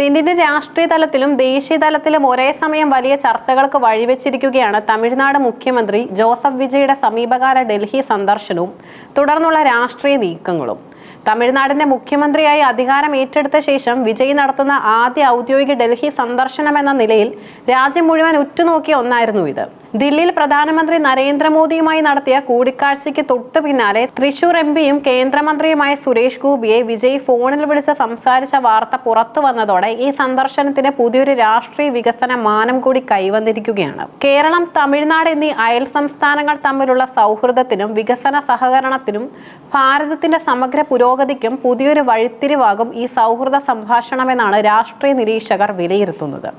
Indian രാഷ്ട്രീയ തലത്തിലും ദേശീയ തലത്തിലും ഒരേ സമയം വലിയ ചർച്ചകൾക്ക് വഴിവെച്ചിരിക്കുകയാണ് തമിഴ്നാട് മുഖ്യമന്ത്രി ജോസഫ് വിജയുടെ സമീപകാല ഡൽഹി സന്ദർശനവും തുടർന്നുള്ള രാഷ്ട്രീയ നീക്കങ്ങളും. തമിഴ്നാടിന്റെ മുഖ്യമന്ത്രിയായി അധികാരം ഏറ്റെടുത്ത ശേഷം വിജയ് നടത്തുന്ന ആദ്യ ഔദ്യോഗിക ഡൽഹി സന്ദർശനമെന്ന നിലയിൽ രാജ്യം മുഴുവൻ ഉറ്റുനോക്കിയ ഒന്നായിരുന്നു ഇത്. ദില്ലിയിൽ പ്രധാനമന്ത്രി നരേന്ദ്രമോദിയുമായി നടത്തിയ കൂടിക്കാഴ്ചയ്ക്ക് തൊട്ടു പിന്നാലെ തൃശൂർ എംപിയും കേന്ദ്രമന്ത്രിയുമായ സുരേഷ് ഗോപിയെ വിജയ് ഫോണിൽ വിളിച്ച് സംസാരിച്ച വാർത്ത പുറത്തു വന്നതോടെ ഈ സന്ദർശനത്തിന് പുതിയൊരു രാഷ്ട്രീയ വികസന മാനം കൂടി കൈവന്നിരിക്കുകയാണ്. കേരളം, തമിഴ്നാട് എന്നീ അയൽ സംസ്ഥാനങ്ങൾ തമ്മിലുള്ള സൗഹൃദത്തിനും വികസന സഹകരണത്തിനും ഭാരതത്തിന്റെ സമഗ്ര പുരോഗതിക്കും പുതിയൊരു വഴിത്തിരിവാകും ഈ സൗഹൃദ സംഭാഷണമെന്നാണ് രാഷ്ട്രീയ നിരീക്ഷകർ വിലയിരുത്തുന്നത്.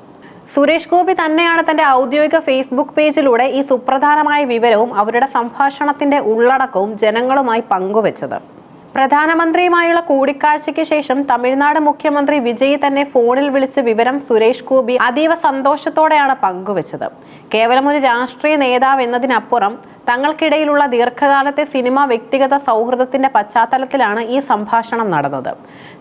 സുരേഷ് ഗോപി തന്നെയാണ് തന്റെ ഔദ്യോഗിക ഫേസ്ബുക്ക് പേജിലൂടെ ഈ സുപ്രധാനമായ വിവരവും അവരുടെ സംഭാഷണത്തിന്റെ ഉള്ളടക്കവും ജനങ്ങളുമായി പങ്കുവച്ചത്. പ്രധാനമന്ത്രിയുമായുള്ള കൂടിക്കാഴ്ചയ്ക്ക് ശേഷം തമിഴ്നാട് മുഖ്യമന്ത്രി വിജയ് തന്നെ ഫോണിൽ വിളിച്ച് വിവരം സുരേഷ് ഗോപി അതീവ സന്തോഷത്തോടെയാണ് പങ്കുവച്ചത്. കേവലം ഒരു രാഷ്ട്രീയ നേതാവ് എന്നതിനപ്പുറം തങ്ങൾക്കിടയിലുള്ള ദീർഘകാലത്തെ സിനിമ വ്യക്തിഗത സൗഹൃദത്തിന്റെ പശ്ചാത്തലത്തിലാണ് ഈ സംഭാഷണം നടന്നത്.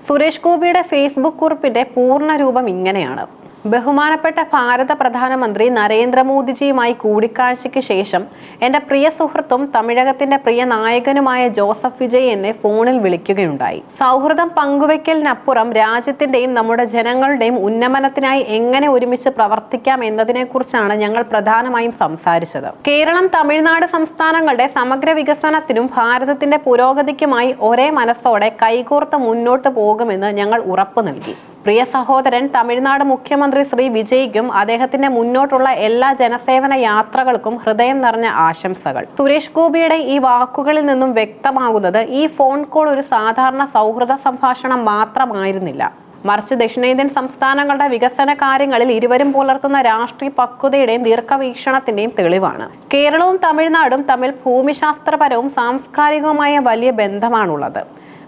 സുരേഷ് ഗോപിയുടെ ഫേസ്ബുക്ക് കുറിപ്പിന്റെ പൂർണ്ണ രൂപം ഇങ്ങനെയാണ്: ബഹുമാനപ്പെട്ട ഭാരത പ്രധാനമന്ത്രി നരേന്ദ്രമോദിജിയുമായി കൂടിക്കാഴ്ചയ്ക്ക് ശേഷം എൻ്റെ പ്രിയ സുഹൃത്തും തമിഴകത്തിന്റെ പ്രിയ നായകനുമായ ജോസഫ് വിജയ് എന്നെ ഫോണിൽ വിളിക്കുകയുണ്ടായി. സൗഹൃദം പങ്കുവയ്ക്കലിനപ്പുറം രാജ്യത്തിന്റെയും നമ്മുടെ ജനങ്ങളുടെയും ഉന്നമനത്തിനായി എങ്ങനെ ഒരുമിച്ച് പ്രവർത്തിക്കാം എന്നതിനെക്കുറിച്ചാണ് ഞങ്ങൾ പ്രധാനമായും സംസാരിച്ചത്. കേരളം, തമിഴ്നാട് സംസ്ഥാനങ്ങളുടെ സമഗ്ര വികസനത്തിനും ഭാരതത്തിന്റെ പുരോഗതിക്കുമായി ഒരേ മനസ്സോടെ കൈകോർത്ത് മുന്നോട്ട് പോകുമെന്ന് ഞങ്ങൾ ഉറപ്പു നൽകി. പ്രിയ സഹോദരൻ തമിഴ്നാട് മുഖ്യമന്ത്രി ശ്രീ വിജയ്ക്കും അദ്ദേഹത്തിന്റെ മുന്നോട്ടുള്ള എല്ലാ ജനസേവന യാത്രകൾക്കും ഹൃദയം നിറഞ്ഞ ആശംസകൾ. സുരേഷ് ഗോപിയുടെ ഈ വാക്കുകളിൽ നിന്നും വ്യക്തമാകുന്നത് ഈ ഫോൺ കോൾ ഒരു സാധാരണ സൗഹൃദ സംഭാഷണം മാത്രമായിരുന്നില്ല, മറിച്ച് ദക്ഷിണേന്ത്യൻ സംസ്ഥാനങ്ങളുടെ വികസന കാര്യങ്ങളിൽ ഇരുവരും പുലർത്തുന്ന രാഷ്ട്രീയ പക്വതയുടെയും ദീർഘവീക്ഷണത്തിന്റെയും തെളിവാണ്. കേരളവും തമിഴ്നാടും തമ്മിൽ ഭൂമിശാസ്ത്രപരവും സാംസ്കാരികവുമായ വലിയ ബന്ധമാണുള്ളത്.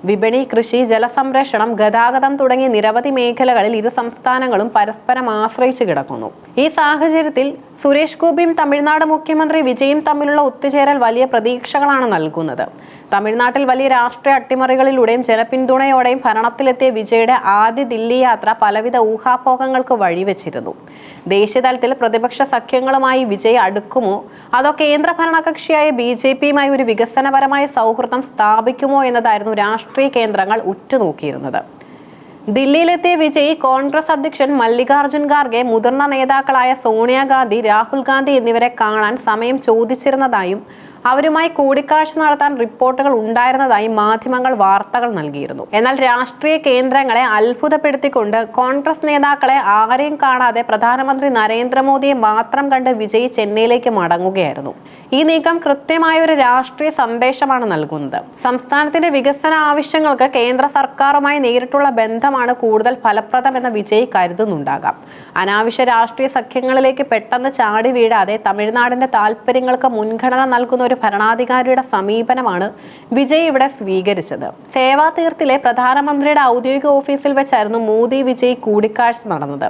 വിപണി, കൃഷി, ജലസംരക്ഷണം, ഗതാഗതം തുടങ്ങിയ നിരവധി മേഖലകളിൽ ഇരു സംസ്ഥാനങ്ങളും പരസ്പരം ആശ്രയിച്ചു കിടക്കുന്നു. ഈ സാഹചര്യത്തിൽ സുരേഷ് ഗോപിയും തമിഴ്നാട് മുഖ്യമന്ത്രി വിജയും തമ്മിലുള്ള ഒത്തുചേരൽ വലിയ പ്രതീക്ഷകളാണ് നൽകുന്നത്. തമിഴ്നാട്ടിൽ വലിയ രാഷ്ട്രീയ അട്ടിമറികളിലൂടെയും ജനപിന്തുണയോടെയും ഭരണത്തിലെത്തിയ വിജയുടെ ആദ്യ ദില്ലി യാത്ര പലവിധ ഊഹാപോഹങ്ങൾക്ക് വഴിവെച്ചിരുന്നു. ദേശീയതലത്തിൽ പ്രതിപക്ഷ സഖ്യങ്ങളുമായി വിജയ് അടുക്കുമോ അതോ കേന്ദ്ര ഭരണകക്ഷിയായ BJPയുമായി ഒരു വികസനപരമായ സൗഹൃദം സ്ഥാപിക്കുമോ എന്നതായിരുന്നു രാഷ്ട്രീയ കേന്ദ്രങ്ങൾ ഉറ്റുനോക്കിയിരുന്നത്. ദില്ലിയിലെത്തിയ വിജയ് കോൺഗ്രസ് അധ്യക്ഷൻ മല്ലികാർജുൻ ഖാർഗെ, മുതിർന്ന നേതാക്കളായ സോണിയാഗാന്ധി, രാഹുൽ ഗാന്ധി എന്നിവരെ കാണാൻ സമയം ചോദിച്ചിരുന്നതായും അവരുമായി കൂടിക്കാഴ്ച നടത്താൻ റിപ്പോർട്ടുകൾ ഉണ്ടായിരുന്നതായും മാധ്യമങ്ങൾ വാർത്തകൾ നൽകിയിരുന്നു. എന്നാൽ രാഷ്ട്രീയ കേന്ദ്രങ്ങളെ അത്ഭുതപ്പെടുത്തിക്കൊണ്ട് കോൺഗ്രസ് നേതാക്കളെ ആരെയും കാണാതെ പ്രധാനമന്ത്രി നരേന്ദ്രമോദിയെ മാത്രം കണ്ട് വിജയ് ചെന്നൈയിലേക്ക് മടങ്ങുകയായിരുന്നു. ഈ നീക്കം കൃത്യമായ ഒരു രാഷ്ട്രീയ സന്ദേശമാണ് നൽകുന്നത്. സംസ്ഥാനത്തിന്റെ വികസന ആവശ്യങ്ങൾക്ക് കേന്ദ്ര സർക്കാരുമായി നേരിട്ടുള്ള ബന്ധമാണ് കൂടുതൽ ഫലപ്രദമെന്ന് വിജയ് കരുതുന്നുണ്ടാകാം. അനാവശ്യ രാഷ്ട്രീയ സഖ്യങ്ങളിലേക്ക് പെട്ടെന്ന് ചാടി വീഴാതെ തമിഴ്നാടിന്റെ താല്പര്യങ്ങൾക്ക് മുൻഗണന നൽകുന്ന ഒരു ഭരണാധികാരിയുടെ സമീപനമാണ് വിജയ് ഇവിടെ സ്വീകരിച്ചത്. സേവാതീർത്തിലെ പ്രധാനമന്ത്രിയുടെ ഔദ്യോഗിക ഓഫീസിൽ വെച്ചായിരുന്നു മോദി വിജയ് കൂടിക്കാഴ്ച നടന്നത്.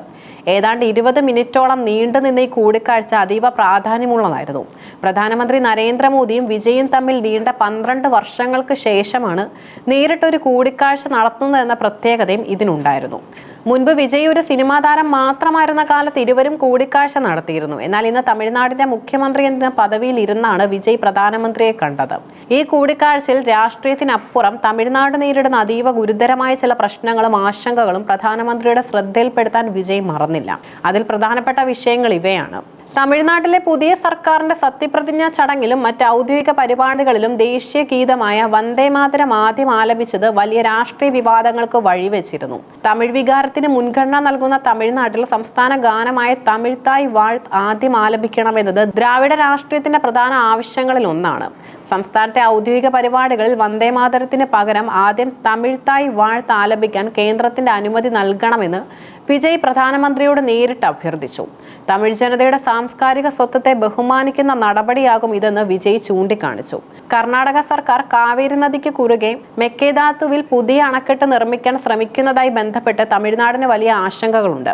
ഏതാണ്ട് 20 മിനിറ്റോളം നീണ്ടുനിന്ന ഈ കൂടിക്കാഴ്ച അതീവ പ്രാധാന്യമുള്ളതായിരുന്നു. പ്രധാനമന്ത്രി നരേന്ദ്രമോദിയും വിജയും തമ്മിൽ നീണ്ട 12 വർഷങ്ങൾക്ക് ശേഷമാണ് നേരിട്ടൊരു കൂടിക്കാഴ്ച നടത്തുന്നതെന്ന പ്രത്യേകതയും ഇതിനുണ്ടായിരുന്നു. മുൻപ് വിജയ് ഒരു സിനിമാ താരം മാത്രമായിരുന്ന കാലത്ത് ഇരുവരും കൂടിക്കാഴ്ച നടത്തിയിരുന്നു. എന്നാൽ ഇന്ന് തമിഴ്നാടിന്റെ മുഖ്യമന്ത്രി എന്ന പദവിയിൽ ഇരുന്നാണ് വിജയ് പ്രധാനമന്ത്രിയെ കണ്ടത്. ഈ കൂടിക്കാഴ്ചയിൽ രാഷ്ട്രീയത്തിനപ്പുറം തമിഴ്നാട് നേരിടുന്ന അതീവ ഗുരുതരമായ ചില പ്രശ്നങ്ങളും ആശങ്കകളും പ്രധാനമന്ത്രിയുടെ ശ്രദ്ധയിൽപ്പെടുത്താൻ വിജയ് മറന്നില്ല. അതിൽ പ്രധാനപ്പെട്ട വിഷയങ്ങൾ ഇവയാണ്: തമിഴ്നാട്ടിലെ പുതിയ സർക്കാരിന്റെ സത്യപ്രതിജ്ഞാ ചടങ്ങിലും മറ്റ് ഔദ്യോഗിക പരിപാടികളിലും ദേശീയ ഗീതമായ വന്ദേമാതരം ആദ്യം ആലപിച്ചത് വലിയ രാഷ്ട്രീയ വിവാദങ്ങൾക്ക് വഴിവെച്ചിരുന്നു. തമിഴ് വികാരത്തിന് മുൻഗണന നൽകുന്ന തമിഴ്നാട്ടിൽ സംസ്ഥാന ഗാനമായ തമിഴ് തായ് വാഴ്ത്ത് ആദ്യം ആലപിക്കണമെന്നത് ദ്രാവിഡ രാഷ്ട്രീയത്തിന്റെ പ്രധാന ആവശ്യങ്ങളിൽ ഒന്നാണ്. സംസ്ഥാനത്തെ ഔദ്യോഗിക പരിപാടികളിൽ വന്ദേമാതരത്തിന് പകരം ആദ്യം തമിഴ് തായ് വാഴ്ത്ത് ആലപിക്കാൻ കേന്ദ്രത്തിന്റെ അനുമതി നൽകണമെന്ന് വിജയ് പ്രധാനമന്ത്രിയോട് നേരിട്ട് അഭ്യർത്ഥിച്ചു. തമിഴ് ജനതയുടെ സാംസ്കാരിക സ്വത്വത്തെ ബഹുമാനിക്കുന്ന നടപടിയാകും ഇതെന്ന് വിജയ് ചൂണ്ടിക്കാണിച്ചു. കർണാടക സർക്കാർ കാവേരി നദിക്ക് കുറുകെ മെക്കേദാത്തുവിൽ പുതിയ അണക്കെട്ട് നിർമ്മിക്കാൻ ശ്രമിക്കുന്നതായി ബന്ധപ്പെട്ട് തമിഴ്നാടിന് വലിയ ആശങ്കകളുണ്ട്.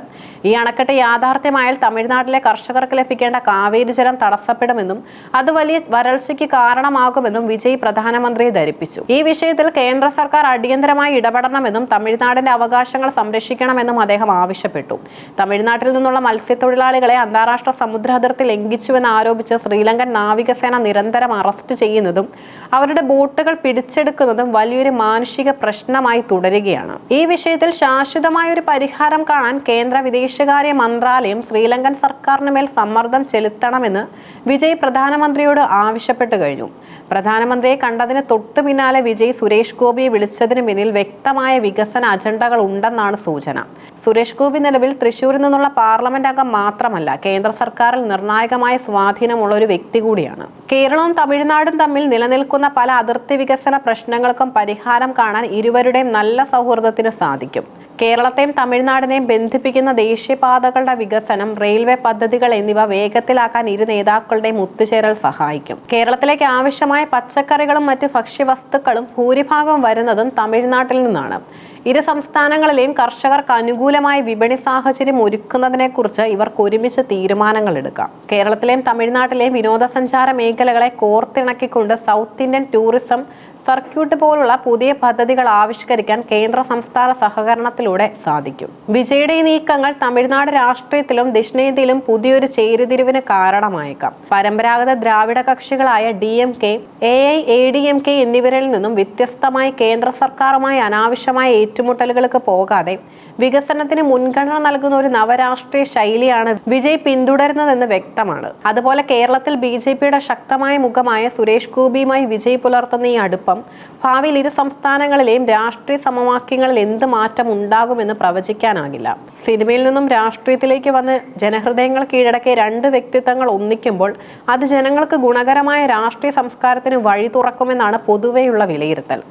ഈ അണക്കെട്ട് യാഥാർത്ഥ്യമായാൽ തമിഴ്നാട്ടിലെ കർഷകർക്ക് ലഭിക്കേണ്ട കാവേരി ജലം തടസ്സപ്പെടുമെന്നും അത് വലിയ വരൾച്ചയ്ക്ക് കാരണമാകും കാരണമാകുമെന്നും വിജയ് പ്രധാനമന്ത്രിയെ ധരിപ്പിച്ചു. ഈ വിഷയത്തിൽ കേന്ദ്ര സർക്കാർ അടിയന്തരമായി ഇടപെടണമെന്നും തമിഴ്നാടിന്റെ അവകാശങ്ങൾ സംരക്ഷിക്കണമെന്നും അദ്ദേഹം ആവശ്യപ്പെട്ടു. തമിഴ്നാട്ടിൽ നിന്നുള്ള മത്സ്യത്തൊഴിലാളികളെ അന്താരാഷ്ട്ര സമുദ്ര അതിർത്തി ലംഘിച്ചുവെന്ന് ആരോപിച്ച് ശ്രീലങ്കൻ നാവികസേന നിരന്തരം അറസ്റ്റ് ചെയ്യുന്നതും അവരുടെ ബോട്ടുകൾ പിടിച്ചെടുക്കുന്നതും വലിയൊരു മാനുഷിക പ്രശ്നമായി തുടരുകയാണ്. ഈ വിഷയത്തിൽ ശാശ്വതമായ ഒരു പരിഹാരം കാണാൻ കേന്ദ്ര വിദേശകാര്യ മന്ത്രാലയം ശ്രീലങ്കൻ സർക്കാരിന് മേൽ സമ്മർദ്ദം ചെലുത്തണമെന്ന് വിജയ് പ്രധാനമന്ത്രിയോട് ആവശ്യപ്പെട്ടു കഴിഞ്ഞു. പ്രധാനമന്ത്രിയെ കണ്ടതിന് തൊട്ടു പിന്നാലെ വിജയ് സുരേഷ് ഗോപിയെ വിളിച്ചതിന് പിന്നിൽ വ്യക്തമായ വികസന അജണ്ടകൾ ഉണ്ടെന്നാണ് സൂചന. സുരേഷ് ഗോപി നിലവിൽ തൃശ്ശൂരിൽ നിന്നുള്ള പാർലമെന്റ് അംഗം മാത്രമല്ല, കേന്ദ്ര സർക്കാരിൽ നിർണായകമായ സ്വാധീനമുള്ള ഒരു വ്യക്തി കൂടിയാണ്. കേരളവും തമിഴ്നാടും തമ്മിൽ നിലനിൽക്കുന്ന പല അതിർത്തി വികസന പ്രശ്നങ്ങൾക്കും പരിഹാരം കാണാൻ ഇരുവരുടെയും നല്ല സൗഹൃദത്തിന് സാധിക്കും. കേരളത്തെയും തമിഴ്നാടിനെയും ബന്ധിപ്പിക്കുന്ന ദേശീയപാതകളുടെ വികസനം, റെയിൽവേ പദ്ധതികൾ എന്നിവ വേഗത്തിലാക്കാൻ ഇരു നേതാക്കളുടെയും ഒത്തുചേരൽ സഹായിക്കും. കേരളത്തിലേക്ക് ആവശ്യമായ പച്ചക്കറികളും മറ്റ് ഭക്ഷ്യവസ്തുക്കളും ഭൂരിഭാഗം വരുന്നതും തമിഴ്നാട്ടിൽ നിന്നാണ്. ഇരു സംസ്ഥാനങ്ങളിലെയും കർഷകർക്ക് അനുകൂലമായ വിപണി സാഹചര്യം ഒരുക്കുന്നതിനെക്കുറിച്ച് ഇവർക്ക് ഒരുമിച്ച് തീരുമാനങ്ങൾ എടുക്കാം. കേരളത്തിലെയും തമിഴ്നാട്ടിലെയും വിനോദസഞ്ചാര മേഖലകളെ കോർത്തിണക്കിക്കൊണ്ട് സൗത്ത് ഇന്ത്യൻ ടൂറിസം സർക്യൂട്ട് പോലുള്ള പുതിയ പദ്ധതികൾ ആവിഷ്കരിക്കാൻ കേന്ദ്ര സംസ്ഥാന സഹകരണത്തിലൂടെ സാധിക്കും. വിജയുടെ ഈ നീക്കങ്ങൾ തമിഴ്നാട് രാഷ്ട്രീയത്തിലും ദക്ഷിണേന്ത്യയിലും പുതിയൊരു ചേരിതിരിവിന് കാരണമായേക്കാം. പരമ്പരാഗത ദ്രാവിഡ കക്ഷികളായ DMK, AIADMK എന്നിവരിൽ നിന്നും വ്യത്യസ്തമായി കേന്ദ്ര സർക്കാരുമായി അനാവശ്യമായ ഏറ്റുമുട്ടലുകൾക്ക് പോകാതെ വികസനത്തിന് മുൻഗണന നൽകുന്ന ഒരു നവരാഷ്ട്രീയ ശൈലിയാണ് വിജയ് പിന്തുടരുന്നതെന്ന് വ്യക്തമാണ്. അതുപോലെ കേരളത്തിൽ BJPയുടെ ശക്തമായ മുഖമായ സുരേഷ് ഗോപിയുമായി വിജയ് പുലർത്തുന്ന ഈ അടുപ്പം ഭാവിയിൽ ഇരു സംസ്ഥാനങ്ങളിലെയും രാഷ്ട്രീയ സമവാക്യങ്ങളിൽ എന്ത് മാറ്റം ഉണ്ടാകുമെന്ന് പ്രവചിക്കാനാകില്ല. സിനിമയിൽ നിന്നും രാഷ്ട്രീയത്തിലേക്ക് വന്ന് ജനഹൃദയങ്ങൾ കീഴടക്കിയ രണ്ട് വ്യക്തിത്വങ്ങൾ ഒന്നിക്കുമ്പോൾ അത് ജനങ്ങൾക്ക് ഗുണകരമായ രാഷ്ട്രീയ സംസ്കാരത്തിന് വഴി തുറക്കുമെന്നാണ് പൊതുവെയുള്ള വിലയിരുത്തൽ.